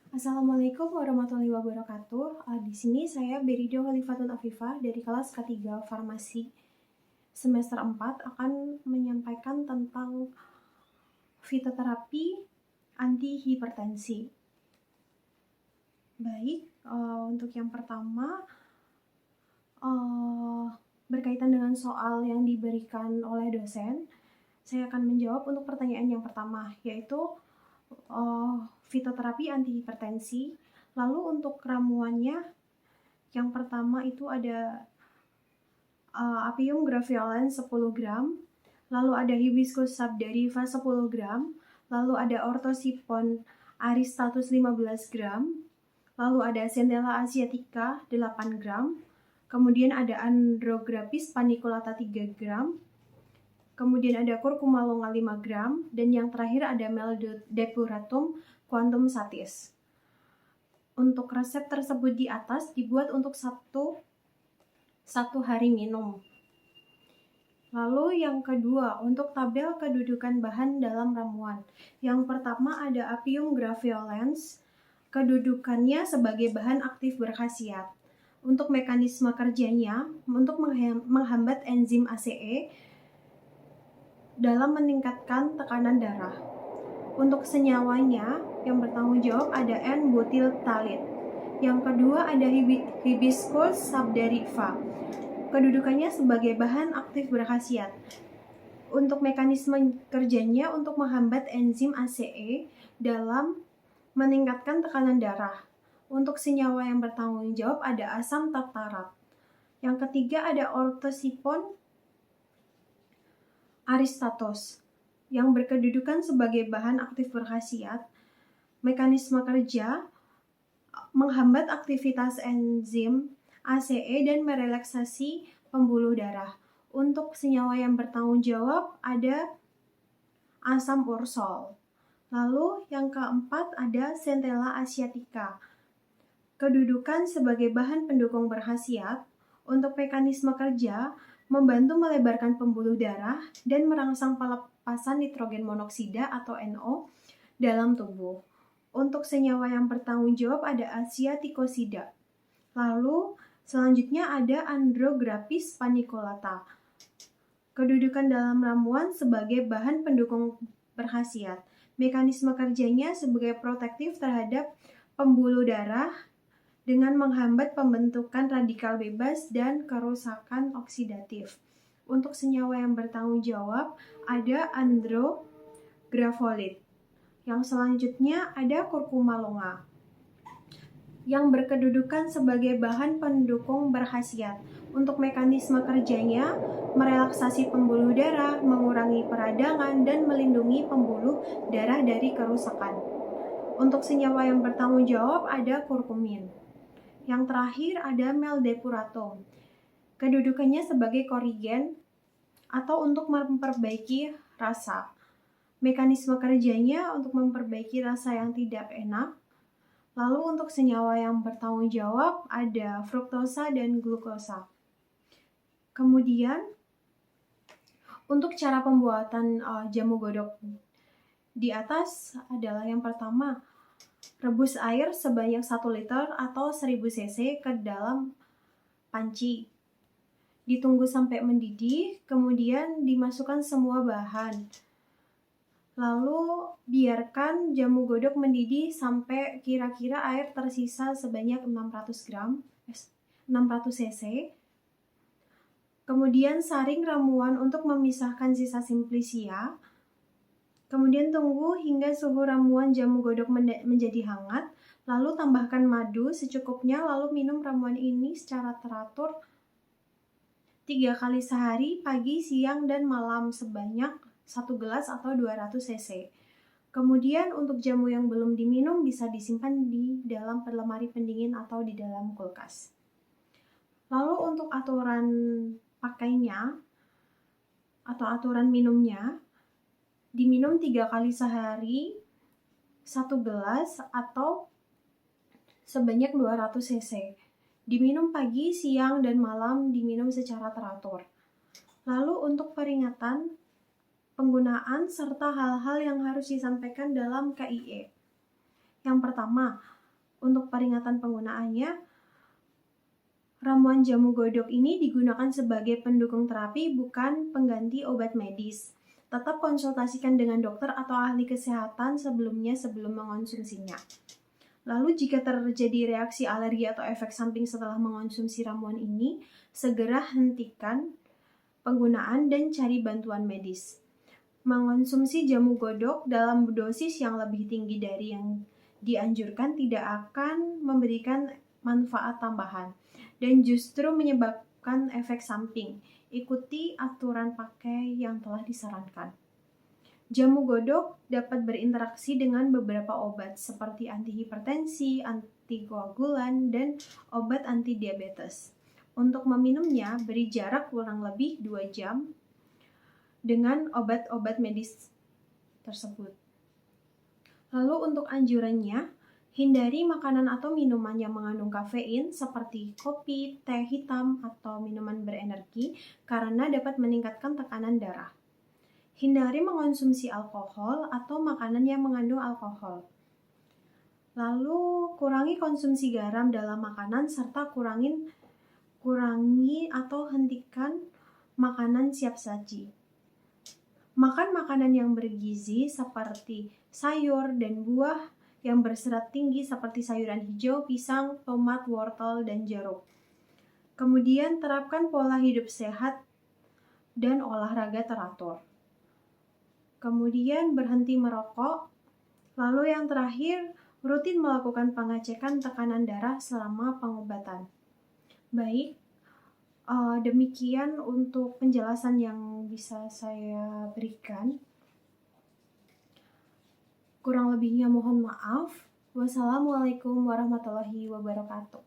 Assalamualaikum warahmatullahi wabarakatuh. Di sini saya Berido Khalifatun Afifah dari kelas K3 Farmasi semester 4 akan menyampaikan tentang fitoterapi anti hipertensi. Baik, untuk yang pertama berkaitan dengan soal yang diberikan oleh dosen, saya akan menjawab untuk pertanyaan yang pertama, yaitu fitoterapi anti hipertensi. Lalu untuk ramuannya, yang pertama itu ada Apium graveolens 10 gram, lalu ada Hibiscus subdariva 10 gram, lalu ada Orthosipon aristatus 15 gram, lalu ada Centella asiatica 8 gram, kemudian ada Andrographis paniculata 3 gram, kemudian ada Curcuma longa 5 gram, dan yang terakhir ada Meldepuratum quantum satis. Untuk resep tersebut di atas dibuat untuk satu hari minum. Lalu yang kedua, untuk tabel kedudukan bahan dalam ramuan. Yang pertama ada Apium graveolens, kedudukannya sebagai bahan aktif berkhasiat. Untuk mekanisme kerjanya, untuk menghambat enzim ACE dalam meningkatkan tekanan darah. Untuk senyawanya, yang bertanggung jawab ada N-butylphthalate. Yang kedua ada Hibiscus subdariva, kedudukannya sebagai bahan aktif berkhasiat. Untuk mekanisme kerjanya untuk menghambat enzim ACE dalam meningkatkan tekanan darah. Untuk senyawa yang bertanggung jawab ada asam tartarat. Yang ketiga ada Orthosipon aristatus yang berkedudukan sebagai bahan aktif berkhasiat. Mekanisme kerja menghambat aktivitas enzim ACE dan merelaksasi pembuluh darah. Untuk senyawa yang bertanggung jawab ada asam ursol. Lalu yang keempat ada Centella asiatica, kedudukan sebagai bahan pendukung berkhasiat. Untuk mekanisme kerja membantu melebarkan pembuluh darah dan merangsang pelepasan nitrogen monoksida atau NO dalam tubuh. Untuk senyawa yang bertanggung jawab ada asiaticosida. Lalu selanjutnya ada Andrographis paniculata, kedudukan dalam ramuan sebagai bahan pendukung berkhasiat. Mekanisme kerjanya sebagai protektif terhadap pembuluh darah dengan menghambat pembentukan radikal bebas dan kerusakan oksidatif. Untuk senyawa yang bertanggung jawab ada Andrographolates. Yang selanjutnya ada Curcuma longa, yang berkedudukan sebagai bahan pendukung berkhasiat. Untuk mekanisme kerjanya merelaksasi pembuluh darah, mengurangi peradangan, dan melindungi pembuluh darah dari kerusakan. Untuk senyawa yang bertanggung jawab ada kurkumin. Yang terakhir ada Meldepuratum, kedudukannya sebagai korigen atau untuk memperbaiki rasa. Mekanisme kerjanya untuk memperbaiki rasa yang tidak enak. Lalu untuk senyawa yang bertanggung jawab ada fruktosa dan glukosa. Kemudian untuk cara pembuatan jamu godok di atas adalah yang pertama, rebus air sebanyak 1 liter atau 1000 cc ke dalam panci. Ditunggu sampai mendidih, kemudian dimasukkan semua bahan. Lalu biarkan jamu godok mendidih sampai kira-kira air tersisa sebanyak 600 cc. Kemudian saring ramuan untuk memisahkan sisa simplicia. Kemudian tunggu hingga suhu ramuan jamu godok menjadi hangat. Lalu tambahkan madu secukupnya, lalu minum ramuan ini secara teratur 3 kali sehari, pagi, siang, dan malam sebanyak 1 gelas atau 200 cc. Kemudian untuk jamu yang belum diminum bisa disimpan di dalam lemari pendingin atau di dalam kulkas. Lalu untuk aturan pakainya atau aturan minumnya, diminum 3 kali sehari 1 gelas atau sebanyak 200 cc. Diminum pagi, siang, dan malam diminum secara teratur. Lalu untuk peringatan, penggunaan, serta hal-hal yang harus disampaikan dalam KIE. Yang pertama, Untuk peringatan penggunaannya, ramuan jamu godok ini digunakan sebagai pendukung terapi, bukan pengganti obat medis. Tetap konsultasikan dengan dokter atau ahli kesehatan sebelum mengonsumsinya. Lalu jika terjadi reaksi alergi atau efek samping setelah mengonsumsi ramuan ini, segera hentikan penggunaan dan cari bantuan medis. Mengonsumsi jamu godok dalam dosis yang lebih tinggi dari yang dianjurkan tidak akan memberikan manfaat tambahan dan justru menyebabkan efek samping. Ikuti aturan pakai yang telah disarankan. Jamu godok dapat berinteraksi dengan beberapa obat seperti antihipertensi, antikoagulan, dan obat anti-diabetes. Untuk meminumnya, beri jarak kurang lebih 2 jam dengan obat-obat medis tersebut. Lalu untuk anjurannya, hindari makanan atau minuman yang mengandung kafein seperti kopi, teh hitam, atau minuman berenergi karena dapat meningkatkan tekanan darah. Hindari mengonsumsi alkohol atau makanan yang mengandung alkohol. Lalu kurangi konsumsi garam dalam makanan serta kurangi atau hentikan makanan siap saji. Makan makanan yang bergizi seperti sayur dan buah yang berserat tinggi seperti sayuran hijau, pisang, tomat, wortel, dan jeruk. Kemudian terapkan pola hidup sehat dan olahraga teratur. Kemudian berhenti merokok. Lalu yang terakhir, rutin melakukan pengecekan tekanan darah selama pengobatan. Baik, demikian untuk penjelasan yang bisa saya berikan. Kurang lebihnya mohon maaf. Wassalamualaikum warahmatullahi wabarakatuh.